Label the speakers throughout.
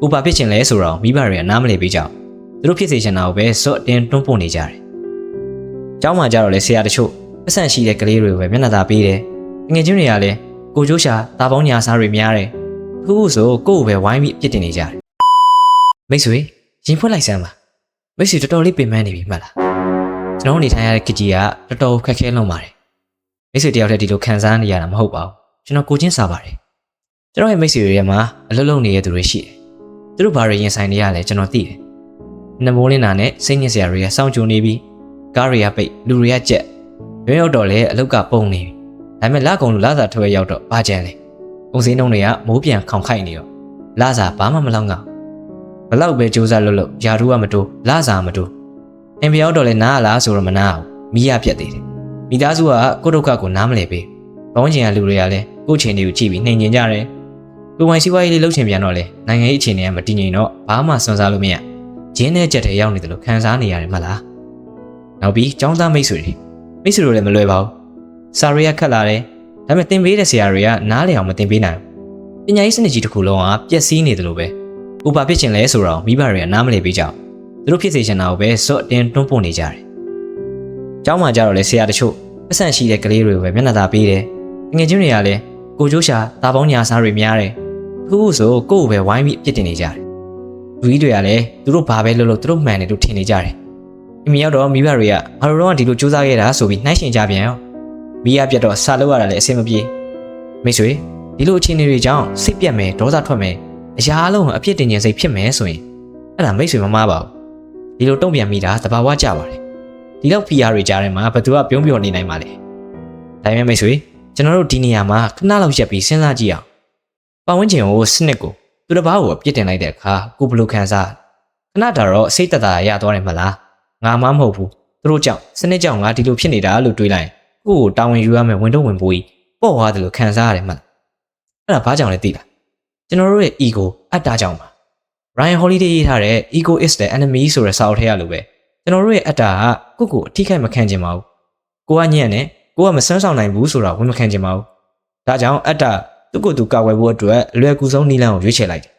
Speaker 1: ကိုဘာဖြစ်ချင်လဲဆိုတော့မိဘတွေကနားမလည်ပေးကြဘူးသူတို့ဖြစ်စေချင်တာကိုပဲစော့တင်တွန်းပို့နေကြတယ်။ကျောင်းမှာကြတော့လေဆရာတချို့ပတ်စံရှိတဲ့ကလေးတွေကိုပဲမျက်နှာသာပေးတယ်။ငွေချင်းတွေကလည်းကိုကျိုးရှာတာပေါင်းညာစားတွေများတယ်။အခုဆိုကို့ကိုပဲဝိုင်းပြီးအပြစ်တင်နေကြတယ်။မိတ်ဆွေရင်ဖွက်လိုက်စမ်းပါ။မိတ်ဆွေတော်တော်လေးပင်ပန်းနေပြီမှတ်လား။ကျွန်တော်နေထိုင်ရတဲ့ခကြီးကတော်တော်ခက်ခဲလုံးပါတယ်။မိတ်ဆွေတယောက်တည်းဒီလိုခံစားနေရတာမဟုတ်ပါဘူး။ကျွန်တော်ကိုချင်းစားပါတယ်။ကျွန်တော်ရဲ့မိတ်ဆွေတွေထဲမှာအလုပ်လုပ်နေတဲ့သူတွေရှိတယ်။သူတို့ဘာတွေရင်ဆိုင်နေရလဲကျွန်တော်သိတယ်။နမိုးလင်းနာနဲ့စိတ်ညစ်စရာတွေကစောင့်ကြုံနေပြီးကားတွေကပိတ်လူတွေကကြက်ရွေးရောက်တော့လေအလုတ်ကပုံနေပြီဒါပေမဲ့လကုံလူလာစာထွဲရောက်တော့ဘာကြမ်းလဲပုံစင်းနှုံတွေကမိုးပြန်ခေါင်ခိုက်နေတော့လာစာဘာမှမလောက်ငါဘလောက်ပဲကြိုးစားလို့ယာထူးကမတိုးလာစာမတိုးအင်ပြရောက်တော့လေနားလားဆိုတော့မနာအောင်မိရပြက်သေးတယ်မိသားစုကကိုဒုက္ခကိုနားမလဲပေးဘောင်းချင်ကလူတွေကလည်းကို့ချင်တွေကိုကြည့်ပြီးနှိမ်ညင်ကြတယ်ကိုဝိုင်းစီးပွားရေးလေးလှုပ်ချင်ပြန်တော့လေနိုင်ငံရေးအခြေအနေကမတည်ငြိမ်တော့ဘာမှစွန့်စားလို့မရဂျင်းနဲ့ကြက်တွေရောက်နေတယ်လို့ခံစားနေရတယ်မလားနောက်ပြီးចောင်းသားမိတ်ဆွေတို့လည်းမလွယ်ပါဘူးစာရီယာခက်လာတယ်ဒါပေမဲ့သင်ပေးတဲ့ဆရာတွေကနားလည်အောင်မသင်ပေးနိုင်ဘူးပညာရေးစနစ်ကြီးတစ်ခုလုံးကပျက်စီးနေတယ်လို့ပဲဥပဖြစ်ချင်လဲဆိုတော့မိဘတွေကနားမလည်ပေးကြဘူးသူတို့ဖြစ်စေချင်တာကိုပဲစော့တင်တွန်းပို့နေကြတယ်ကျောင်းမှာကြတော့လေဆရာတချို့ပတ်စံရှိတဲ့ကလေးတွေကိုပဲမျက်နှာသာပေးတယ်ငွေချင်းတွေကလည်းကိုကျိုးရှာတာပေါင်းညာစားတွေများတယ်အခုဆိုကို့ကိုပဲဝိုင်းပြီးအပြစ်တင်နေကြတယ်လူကြီးတွေကလည်းသူတို့ဘာပဲလုပ်လို့သူတို့မှန်တယ်လို့ထင်နေကြတယ်အမေရောက်တော့မိဘတွေကဘာလို့တော့ဒီလိုစူးစမ်းခဲ့တာဆိုပြီးနှိုင်းရှင်ကြပြန်ရောမိရပြတ်တော့စာလုပ်ရတာလည်းအဆင်မပြေမိတ်ဆွေဒီလိုအခြေအနေတွေကြောင့်စိတ်ပြတ်မယ်ဒေါသထွက်မယ်အရာအလုံးအပြစ်တင်ခြင်းစိတ်ဖြစ်မယ်ဆိုရင်အဲ့ဒါမိတ်ဆွေမမားပါဘူးဒီလိုတုံ့ပြန်မိတာသဘာဝကျပါတယ်ဒီလောက် PR တွေကြားထဲမှာဘယ်သူကပြုံးပြောနေနိုင်မှာလဲဒါပေမဲ့မိတ်ဆွေကျွန်တော်တို့ဒီနေရာမှာခဏလောက်ရက်ပြီးစဉ်းစားကြည့်အောင်ပတ်ဝန်းကျင်ကိုစနစ်ကိုသူတစ်ပါးကိုအပြစ်တင်လိုက်တဲ့အခါကိုဘယ်လိုခံစားခဏတာတော့စိတ်သက်သာရသွားတယ်မလားငါမှမဟုတ်ဘူးသူတို့ကြောင့်စနစ်ကြောင့်ငါဒီလိုဖြစ်နေတာလို့တွေးလိုက်ကိုယ့်ကိုတာဝန်ယူရမယ်ဝင်တော့ဝင်ပိုးကြီးပေါ့သွားတယ်လို့ခံစားရတယ်မှတ်အဲ့ဒါဘာကြောင့်လဲသိလားကျွန်တော်တို့ရဲ့ ego အတ္တကြောင့်ပါ Ryan Holiday ရေးထားတဲ့ ego is the enemy ဆိုတဲ့စာအုပ်ထဲရလို့ပဲကျွန်တော်တို့ရဲ့အတ္တကကိုယ့်ကိုအထိခိုက်မခံချင်ပါဘူးကိုကညံ့နဲ့ကိုကမစွမ်းဆောင်နိုင်ဘူးဆိုတာဝန်မခံချင်ပါဘူးဒါကြောင့်အတ္တသူ့ကိုယ်သူကာကွယ်ဖို့အတွက်အလွယ်ကူဆုံးနည်းလမ်းကိုရွေးချယ်လိုက်တယ်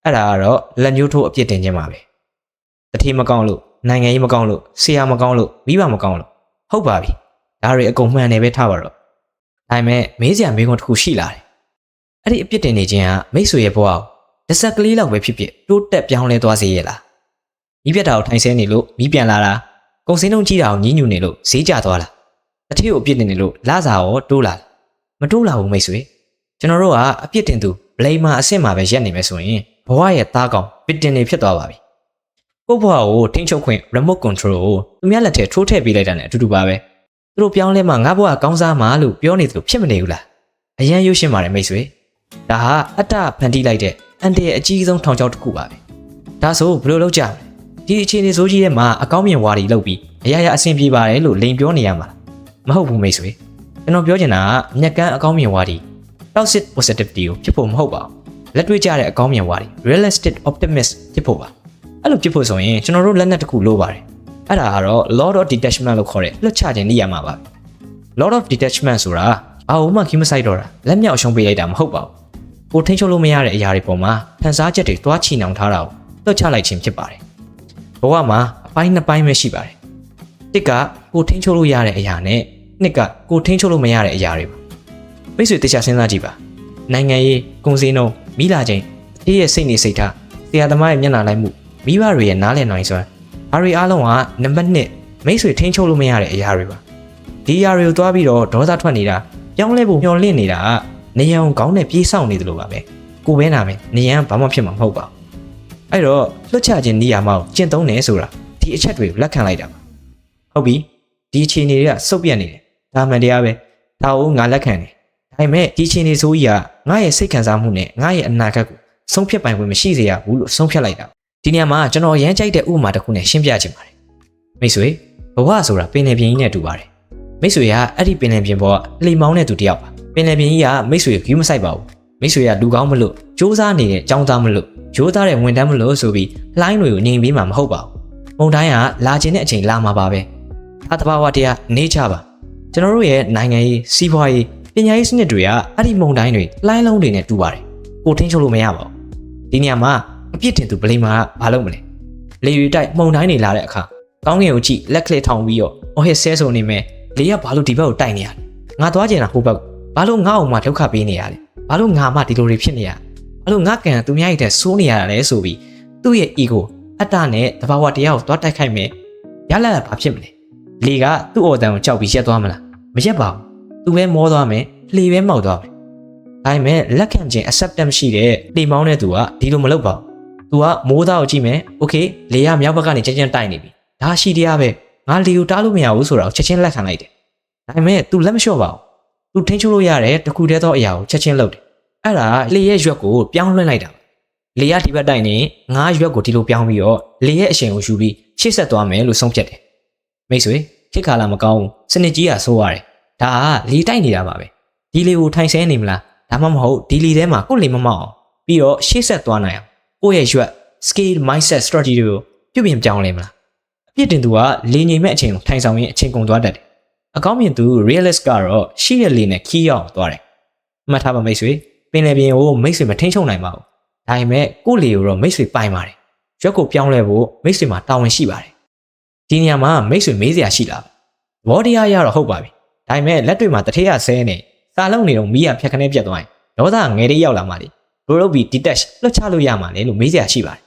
Speaker 1: အဲ့ဒါကတော့လက်ညှိုးထိုးအပြစ်တင်ခြင်းပါပဲတတိမကောင်းလို့နိုင်ငံရေးမကောင်းလို့ဆရာမကောင်းလို့မိဘမကောင်းလို့ဟုတ်ပါပြီဒါတွေအကုန်မှန်တယ်ပဲထားပါတော့ဒါပေမဲ့မေးစရာမေးခွန်းတစ်ခုရှိလာတယ်အဲ့ဒီအပြစ်တင်နေခြင်းကမိတ်ဆွေရဲ့ဘဝကိုတစ်ဆက်ကလေးလောက်ပဲဖြစ်ဖြစ်တိုးတက်ပြောင်းလဲသွားစေရဲ့လားမိပြတ်တာကိုထိုင်ဆဲနေလို့မိပြန်လာတာကုံစင်းလုံးကြီးတာကိုညှဉ်းညူနေလို့ဈေးကျသွားလားအထီးကိုအပြစ်တင်နေလို့လစာရောတိုးလာမတိုးလာဘူးမိတ်ဆွေကျွန်တော်တို့ကအပြစ်တင်သူဘလိမ်မာအဆင့်မှာပဲရက်နေမယ်ဆိုရင်ဘဝရဲ့သားကောင်ပစ်တင်နေဖြစ်သွားပါပြီကိုယ့်ဘဝကိုထိန်းချုပ်ခွင့် remote control ကိုသူများလက်ထဲထိုးထည့်ပေးလိုက်တာနဲ့အတူတူပါပဲသူတို့ပြောင်းလဲမှငါဘဝကောင်းစားမှာလို့ပြောနေသလိုဖြစ်မနေဘူးလားအရန်ရွှေ့ရှင်းပါတယ်မိတ်ဆွေဒါဟာအတ္တဖန်တီးလိုက်တဲ့အန်တီရဲ့အကြီးဆုံးထောင်ချောက်တစ်ခုပါပဲဒါဆိုဘယ်လိုလုပ်ကြမလဲဒီအခြေအနေဆိုကြီးထဲမှာအကောင်းမြင်ဝါဒီလုပ်ပြီးအရာရာအဆင်ပြေပါတယ်လို့လိန်ပြောနေရမှာမဟုတ်ဘူးမိတ်ဆွေကျွန်တော်ပြောချင်တာကမျက်ကန်းအကောင်းမြင်ဝါဒီ toxic positivity ကိုဖြစ်ဖို့မဟုတ်ပါဘူးလက်တွေ့ကျတဲ့အကောင်းမြင်ဝါဒီ realistic optimist ဖြစ်ဖို့ပါအဲ့လိုဖြစ်ဖို့ဆိုရင်ကျွန်တော်တို့လက်နက်တစ်ခုလိုပါတယ်အဲ့ဒါကတော့ law of detachment လို့ခေါ်တဲ့လွတ်ချခြင်းနေရာမှာပါ law of detachment ဆိုတာဘာမှခီးမဆိုင်တော့တာလက်မြောက်ရှုံးပေးလိုက်တာမဟုတ်ပါဘူးကိုထိန်းချုပ်လို့မရတဲ့အရာတွေပေါ်မှာဖန်ဆားချက်တွေတွားချီနှောင်ထားတာကိုလွတ်ချလိုက်ခြင်းဖြစ်ပါတယ်ဘဝမှာအပိုင်းနှစ်ပိုင်းပဲရှိပါတယ်တစ်ကကိုထိန်းချုပ်လို့ရတဲ့အရာနဲ့နှစ်ကကိုထိန်းချုပ်လို့မရတဲ့အရာတွေပါမိတ်ဆွေတေချာစဉ်းစားကြည့်ပါနိုင်ငံရေးကုန်စည်နှုန်းမိလာချင်းအသေးရဲ့စိတ်နေစိတ်ထားဆရာသမားရဲ့မျက်နှာလိုက်မှုမိဘတွေရဲ့နားလည်နိုင်စွမ်းအားတွေအားလုံးကနံပါတ်1မိတ်ဆွေထိန်းချုပ်လို့မရတဲ့အရာတွေပါဒီအရာတွေကိုသွားပြီးတော့ဒေါသထွက်နေတာပြောင်းလဲဖို့မျှော်လင့်နေတာကနေရန်ကောင်းနဲ့ပြေးဆောင်နေတယ်လို့ပါပဲကိုပဲနာမယ်နေရန်ဘာမှဖြစ်မှာမဟုတ်ပါဘူးအဲ့တော့လွတ်ချခြင်းနေရာမှာကျင့်သုံးတယ်ဆိုတာဒီအချက်တွေကိုလက်ခံလိုက်တာပါဟုတ်ပြီဒီအခြေအနေတွေကစုပ်ပြတ်နေတယ်ဒါမှန်တရားပဲဒါကိုငါလက်ခံတယ်ဒါပေမဲ့ဒီအခြေအနေဆိုကြီးကငါရဲ့စိတ်ခံစားမှုနဲ့ငါရဲ့အနာဂတ်ကိုဆုံးဖြတ်ပိုင်ခွင့်မရှိစေရဘူးလို့ဆုံးဖြတ်လိုက်တာဒီနေရာမှာကျွန်တော်ရမ်းကြိုက်တဲ့ဥပမာတစ်ခုနဲ့ရှင်းပြချင်ပါတယ်မိတ်ဆွေဘဝဆိုတာပင်လယ်ပြင်ကြီးနဲ့တူပါတယ်မိတ်ဆွေကအဲ့ဒီပင်လယ်ပြင်ပေါ်ကလှိမောင်းတဲ့သူတယောက်ပါပင်လယ်ပြင်ကြီးကမိတ်ဆွေကိုယူမဆိုင်ပါဘူးမိတ်ဆွေကလူကောင်းမလို့စူးစမ်းနေတဲ့အကြောင်းသားမလို့ရိုးသားတဲ့ဝန်ထမ်းမလို့ဆိုပြီးလှိုင်းတွေကိုငြိမ်ပြီးမှမဟုတ်ပါဘူးမုန်တိုင်းကလာခြင်းတဲ့အချိန်လာမှာပါပဲအတဘာဝတရားနေချပါကျွန်တော်တို့ရဲ့နိုင်ငံရေးစီးပွားရေးပညာရေးစနစ်တွေကအဲ့ဒီမုန်တိုင်းတွေလှိုင်းလုံးတွေနဲ့တူပါတယ်ကိုထိန်းချုပ်လို့မရပါဘူးဒီနေရာမှာ အပြစ်တင်သူဗလိမာကဘာလုပ်မလဲလေရီတိုက်မှုန်တိုင်းနေလာတဲ့အခါကောင်းကင်ကိုကြည့်လက်ကလေးထောင်ပြီးတော့အော်ဟစ်ဆဲဆိုနေမယ်လေကဘာလို့ဒီဘက်ကိုတိုက်နေရလဲငါသွားကျင်တာဟိုဘက်ဘာလို့ငါ့အောင်မှဒုက္ခပေးနေရလဲဘာလို့ငါမှဒီလိုတွေဖြစ်နေရဘာလို့ငါကန်သူများရဲ့တဲ့စိုးနေရတာလဲဆိုပြီးသူ့ရဲ့ ego အတ္တနဲ့တဘာဝတရားကိုသွားတိုက်ခိုက်မယ်ရလာတာဘာဖြစ်မလဲလေကသူ့အော်တန်ကိုကြောက်ပြီးရက်သွားမလားမရက်ပါဘူးသူပဲမောသွားမယ်လေပဲမောက်သွားမယ်ဒါပေမဲ့လက်ခံခြင်း acceptance ရှိတဲ့လေမောင်းတဲ့သူကဒီလိုမလုပ်ပါဘူးသူကမိုးသားကိုကြည့်မယ်โอเคလေကမြောက်ဘက်ကနေချက်ချင်းတိုက်နေပြီဒါရှိတရားပဲငါလေကိုတားလို့မရဘူးဆိုတော့ချက်ချင်းလက်ခံလိုက်တယ်ဒါပေမဲ့ तू လက်မလျှော့ပါဘူး तू ထိန်းချုပ်လို့ရတဲ့တခုတည်းသောအရာကိုချက်ချင်းလုပ်တယ်အဲ့ဒါလေရဲ့ရွက်ကိုပြောင်းလွှင့်လိုက်တာလေကဒီဘက်တိုက်နေငါရွက်ကိုဒီလိုပြောင်းပြီးတော့လေရဲ့အရှင်ကိုယူပြီးရှေ့ဆက်သွားမယ်လို့ဆုံးဖြတ်တယ်မိတ်ဆွေခေတ်ကာလမကောင်းဘူးစနစ်ကြီးကဆိုးရတယ်ဒါကလေတိုက်နေတာပါပဲဒီလေကိုထိုင်ဆဲနေမလားဒါမှမဟုတ်ဒီလေထဲမှာကိုယ်လေမမောက်အောင်ပြီးတော့ရှေ့ဆက်သွားနိုင်အောင်ကိုယ့်ရဲ့ရွက် scale mindset strategy ကိုပြုပြင်ပြောင်းလဲမလားအပြစ်တင်သူကလေငြိမ်မဲ့အချိန်ကိုထိုင်ဆောင်ရင်အချိန်ကုန်သွားတတ်တယ်အကောင်းမြင်သူ realist ကတော့ရှိရလေနဲ့ခီးရောက်သွားတယ်မှတ်ထားပါမိတ်ဆွေပင်လယ်ပြင်ကိုမိတ်ဆွေမထိန်းချုပ်နိုင်ပါဘူးဒါပေမဲ့ကိုယ့်လေကိုတော့မိတ်ဆွေပိုင်ပါတယ်ရွက်ကိုပြောင်းလဲဖို့မိတ်ဆွေမှာတာဝန်ရှိပါတယ်ဒီနေရာမှာမိတ်ဆွေမေးစရာရှိလားသဘောတရားရတော့ဟုတ်ပါပြီဒါပေမဲ့လက်တွေမှာတထေးရဆဲနေစာလုံးနေတော့မီးရဖြတ်ခနဲပြတ်သွားရင်ဒေါသငယ်လေးရောက်လာမှလေဘရိုဘီ detach လွှတ်ချလို့ရမှာလေလို့မေးစရာရှိပါတယ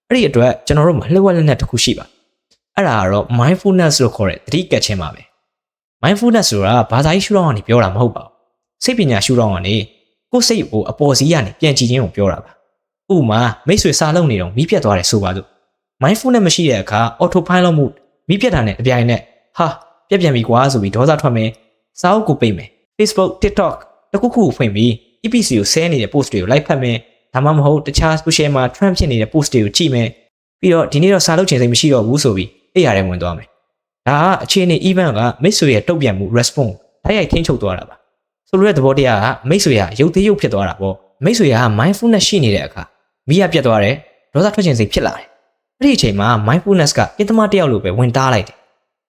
Speaker 1: ်အဲ့ဒီအတွက်ကျွန်တော်တို့မှာလှည့်ဝက်လက်နဲ့တစ်ခုရှိပါအဲ့ဒါကတော့ mindfulness လို့ခေါ်တဲ့သတိကပ်ခြင်းပါပဲ mindfulness ဆိုတာဘာသာရေးရှုထောင့်ကနေပြောတာမဟုတ်ပါဘူးစိတ်ပညာရှုထောင့်ကနေကိုယ်စိတ်ကိုအပေါ်စီးကနေပြန်ကြည့်ခြင်းကိုပြောတာပါဥပမာမိတ်ဆွေစာလုံးနေတော့မီးပြတ်သွားတယ်ဆိုပါစို့ mindfulness မရှိတဲ့အခါ autopilot မှုမီးပြတ်တာနဲ့တပြိုင်နက်ဟာပြက်ပြန်ပြီကွာဆိုပြီးဒေါသထွက်မယ်စာအုပ်ကိုပိတ်မယ် Facebook TikTok တခုခုဖွင့်ပြီး EPC ကိုဆဲနေတဲ့ post တွေကို like ဖတ်မယ်ဒါမှမဟုတ်တခြား social မှာ trend ဖြစ်နေတဲ့ post တွေကိုကြည့်မယ်ပြီးတော့ဒီနေ့တော့စာလုပ်ချင်စိတ်မရှိတော့ဘူးဆိုပြီးအိပ်ရတယ်ဝင်သွားမယ်ဒါကအခြေအနေ event ကမိတ်ဆွေရဲ့တုတ်ပြန်မှု response တိုက်ရိုက်ထိန်းချုပ်သွားတာပါဆိုလိုတဲ့သဘောတရားကမိတ်ဆွေကရုပ်သေးရုပ်ဖြစ်သွားတာပေါ့မိတ်ဆွေက mindfulness ရှိနေတဲ့အခါမိရပြတ်သွားတယ်ဒေါသထွက်ချင်စိတ်ဖြစ်လာတယ်အဲ့ဒီအချိန်မှာ mindfulness ကပြင်သမားတယောက်လိုပဲဝင်တားလိုက်တယ်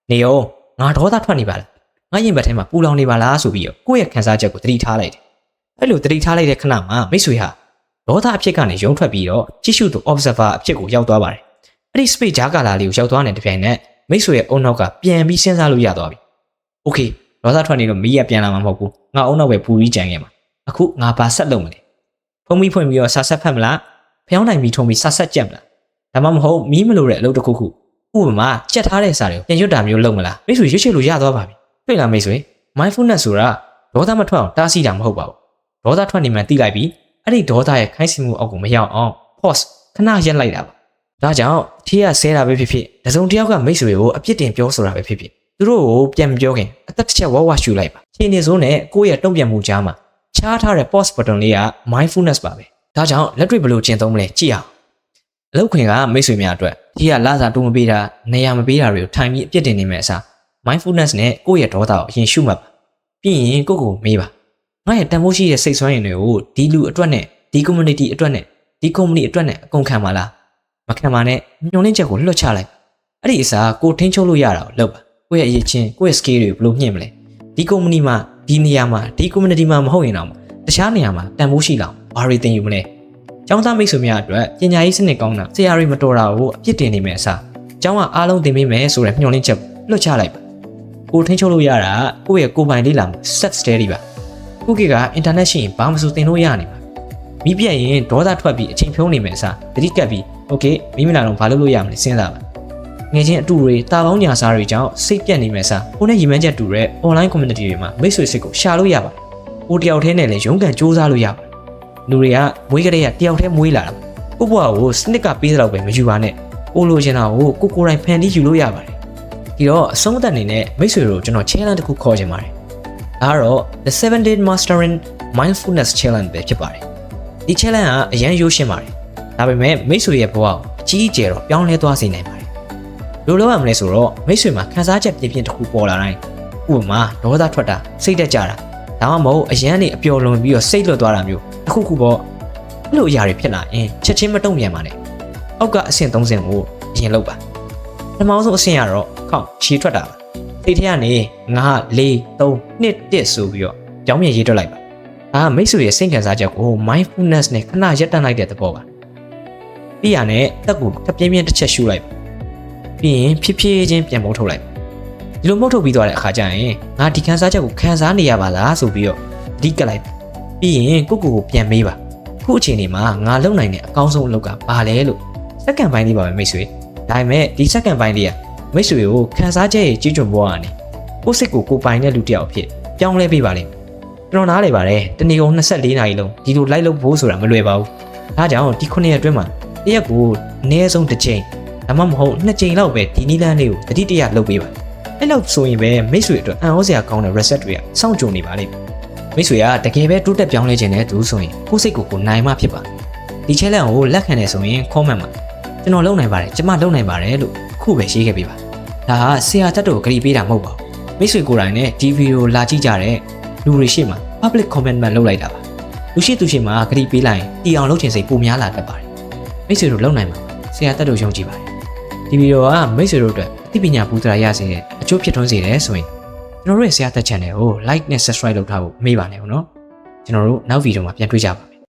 Speaker 1: နေရောငါဒေါသထွက်နေပါလားငါရင်ဘတ်ထဲမှာပူလောင်နေပါလားဆိုပြီးတော့ကိုယ့်ရဲ့ခံစားချက်ကိုသတိထားလိုက်တယ်အဲ့လိုသတိထားလိုက်တဲ့ခဏမှာမိတ်ဆွေဟာဒေါသအဖြစ်ကနေရုံထွက်ပြီးတော့ကြည့်ရှုသူ observer အဖြစ်ကိုရောက်သွားပါတယ်အဲ့ဒီ space ဂျာကာလာလေးကိုရောက်သွားတဲ့တပြိုင်နက်မိတ်ဆွေရဲ့အုံနောက်ကပြန်ပြီးစဉ်းစားလို့ရသွားပြီ okay ဒေါသထွက်နေတော့မီးရပြန်လာမှာမဟုတ်ဘူးငါအုံနောက်ပဲပူပြီးကြံခဲ့မှာအခုငါဘာဆက်လုပ်မလဲဖုံးပြီးဖွင့်ပြီးတော့စာဆက်ဖတ်မလားဖျောင်းနိုင်ပြီးထုံပြီးစာဆက်ကြက်မလားဒါမှမဟုတ်မီးမလို့တဲ့အလုပ်တစ်ခုခုဥပမာကြက်ထားတဲ့စာတွေကိုပြန်ရွတ်တာမျိုးလုပ်မလားမိတ်ဆွေရွတ်ချလို့ရသွားပါပြီတွေ့လားမိတ်ဆွေ mindfulness ဆိုတာဒေါသမထွက်အောင်တားဆီးတာမဟုတ်ပါဘူးဒေါသထွက်နေမှသိလိုက်ပြီးအဲ့ဒီဒေါသရဲ့ခိုင်းစီမှုအောက်ကိုမရောက်အောင် pause ခဏရက်လိုက်တာပါဒါကြောင့်ထေးရဆဲတာပဲဖြစ်ဖြစ်တစုံတစ်ယောက်ကမိတ်ဆွေကိုအပြစ်တင်ပြောဆိုတာပဲဖြစ်ဖြစ်သူတို့ကိုပြန်မပြောခင်အသက်တစ်ချက်ဝါဝါရှူလိုက်ပါခြေနေစိုးနဲ့ကိုယ့်ရဲ့တုံ့ပြန်မှုကြားမှာချားထားတဲ့ pause button လေးက mindfulness ပါပဲဒါကြောင့်လက်တွေ့ဘယ်လိုကျင့်သုံးမလဲကြည့်အောင်အလုပ်ခွင်ကမိတ်ဆွေများအတွက်ထေးရလာစာတိုးမပေးတာနေရာမပေးတာတွေကိုထိုင်ပြီးအပြစ်တင်နေမယ်အစား mindfulness နဲ့ကိုယ့်ရဲ့ဒေါသကိုအရင်ရှုမှတ်ပါပြီးရင်ကိုယ့်ကိုမေးပါငါရဲ့တန်ဖိုးရှိတဲ့စိတ်ဆွမ်းရည်တွေကိုဒီလူအတွက်နဲ့ဒီ community အတွက်နဲ့ဒီ company အတွက်နဲ့အကုန်ခံပါလားမခံပါနဲ့ညှို့နှင်းချက်ကိုလွှတ်ချလိုက်အဲ့ဒီအစားကိုထိန်းချုပ်လို့ရတာကိုလုပ်ပါကိုယ့်ရဲ့အရေးချင်းကိုယ့်ရဲ့ skill တွေဘယ်လိုမြင့်မလဲဒီ company မှာဒီနေရာမှာဒီ community မှာမဟုတ်ရင်တော့တခြားနေရာမှာတန်ဖိုးရှိလောက်ဘာတွေသင်ယူမလဲကျောင်းသားမိတ်ဆွေများအတွက်ပညာရေးစနစ်ကောင်းတာဆရာတွေမတော်တာကိုအပြစ်တင်နေမယ်အစားကျောင်းကအားလုံးသင်ပေးမယ်ဆိုတဲ့ညှို့နှင်းချက်လွှတ်ချလိုက်ပါကိုထိန်းချုပ်လို့ရတာကိုယ့်ရဲ့ကိုယ်ပိုင်လေးလာမှု set steady ပါခုခေတ်က internet ရှိရင်ဘာမှမဆိုသင်လို့ရနေပါမိပြက်ရင်ဒေါသထွက်ပြီးအချိန်ဖြုံးနေမယ်အစားတတိကပ်ပြီး okay မိမလာတော့ဘာလုပ်လို့ရမလဲစဉ်းစားပါငယ်ချင်းအတူတွေတာပေါင်းညာစားတွေကြောင့်စိတ်ပြတ်နေမယ်အစားကိုနဲ့ရီမန်းချက်တူတဲ့ online community တွေမှာမိတ်ဆွေစိတ်ကိုရှာလို့ရပါတယ်ကိုတယောက်တည်းနဲ့လည်းရုန်းကန်စူးစမ်းလို့ရပါတယ်လူတွေကမွေးကလေးကတယောက်တည်းမွေးလာတာကိုဘွားကိုစနစ်ကပေးသလောက်ပဲမယူပါနဲ့ကိုလိုချင်တာကိုကိုယ်တိုင်ဖန်တီးယူလို့ရပါတယ်ဒီတော့အဆုံးအသက်အနေနဲ့မိတ်ဆွေတို့ကျွန်တော် challenge တစ်ခုခေါ်ချင်ပါတယ်ဒါကတော့ the 7 day mastering mindfulness challenge ပဲဖြစ်ပါတယ်ဒီ challenge ကအရန်ရိုးရှင်းပါတယ်ဒါပေမဲ့မိတ်ဆွေရဲ့ဘဝကိုအကြီးအကျယ်တော့ပြောင်းလဲသွားစေနိုင်ပါတယ်ဘယ်လိုလုပ်ရမလဲဆိုတော့မိတ်ဆွေမှာခံစားချက်ပြင်းပြင်းတစ်ခုပေါ်လာတိုင်းဥပမာဒေါသထွက်တာစိတ်တက်ကြတာဒါမှမဟုတ်အရန်နေအပျော်လွန်ပြီးတော့စိတ်လွတ်သွားတာမျိုးတစ်ခုခုပေါ့အဲ့လိုအရာတွေဖြစ်လာရင်ချက်ချင်းမတုံ့ပြန်ပါနဲ့အောက်ကအဆင့်3ဆင့်ကိုအရင်လုပ်ပါပထမဆုံးအဆင့်ကတော့ခေါင်းခြေထွက်တာပါစိတ်ထဲကနေ9 4 3 2 1ဆိုပြီးတော့ကြောင်းမြင်ရေးတွက်လိုက်ပါဒါကမိတ်ဆွေရဲ့စိတ်ခံစားချက်ကို mindfulness နဲ့ခဏရပ်တန့်လိုက်တဲ့သဘောပါ ပြီးရနဲ့တက်ကိုတပြင်းပြင်းတစ်ချက်ရှူလိုက်ပြီးရင်ဖြည်းဖြည်းချင်းပြန်မုတ်ထုတ်လိုက်ဒီလိုမုတ်ထုတ်ပြီးသွားတဲ့အခါကျရင်ငါဒီခန်းစားချက်ကိုခံစားနေရပါလားဆိုပြီးတော့အဓိကလိုက်ပြီးရင်ကိုပြန်မေးပါခုအချိန်ဒီမှာငါလုံနိုင်တဲ့အကောင်းဆုံးအလုပ်ကဘာလဲလို့စက္ကန့်ပိုင်းလေးပါပဲမိတ်ဆွေဒါပေမဲ့ဒီစက္ကန့်ပိုင်းလေးကမိတ်ဆွေကိုခန်းစားချက်ရဲ့ကြီးကျွမ်းပေါ်ကနေကိုစိတ်ကိုပိုင်တဲ့လူတစ်ယောက်အဖြစ်ပြောင်းလဲပေးပါလိမ့်မယ်ကျွန်တော်နားလေပါတယ်တနေ့ကုန်24နာရီလုံးဒီလိုလိုက်လုပ်ဖို့ဆိုတာမလွယ်ပါဘူးဒါကြောင့်ဒီ9ရက်အတွင်းမှာတရက်ကိုအနည်းဆုံးတစ်ချိန်ဒါမှမဟုတ်2ချိန်လောက်ပဲဒီနီလန်းလေးကိုတတိတရလုပ်ပေးပါအဲ့လောက်ဆိုရင်ပဲမိတ်ဆွေအတွက်အံ့ဩစရာကောင်းတဲ့ reset တွေကစောင့်ကြုံနေပါလိမ့်မယ်မိတ်ဆွေကတကယ်ပဲတိုးတက်ပြောင်းလဲခြင်းနဲ့သူဆိုရင်ကိုယ်စိတ်ကိုနိုင်မှဖြစ်ပါဒီ challenge ကိုလက်ခံနေဆိုရင် comment မှာကျွန်တော်လုပ်နိုင်ပါတယ်ကျမလုပ်နိုင်ပါတယ်လို့ခုပဲရေးခဲ့ပေးပါဒါဟာဆရာတက်တို့ဂရီပေးတာမဟုတ်ပါဘူးမိတ်ဆွေကိုယ်တိုင်နဲ့ဒီဗီဒီယိုလာကြည့်ကြတဲ့လူတွေရှေ့မှာ public comment မှာလုပ်လိုက်တာပါလူရှိသူရှိမှာဂရီပေးလိုက်ရင်တီအောင်လုပ်ချင်စိတ်ပိုများလာတတ်ပါတယ်မိတ်ဆွေတို့လုပ်နိုင်မှာဆရာတက်တို့ယုံကြည်ပါတယ်ဒီဗီဒီယိုကမိတ်ဆွေတို့အတွက်အသိပညာပူဇော်ရစေတဲ့အကျိုးဖြစ်ထွန်းစေတယ်ဆိုရင်ကျွန်တော်တို့ရဲ့ဆရာတက် channel ကို like နဲ့ subscribe လုပ်ထားဖို့မေ့ပါနဲ့ဦးနော်ကျွန်တော်တို့နောက်ဗီဒီယိုမှာပြန်တွေ့ကြပါမယ်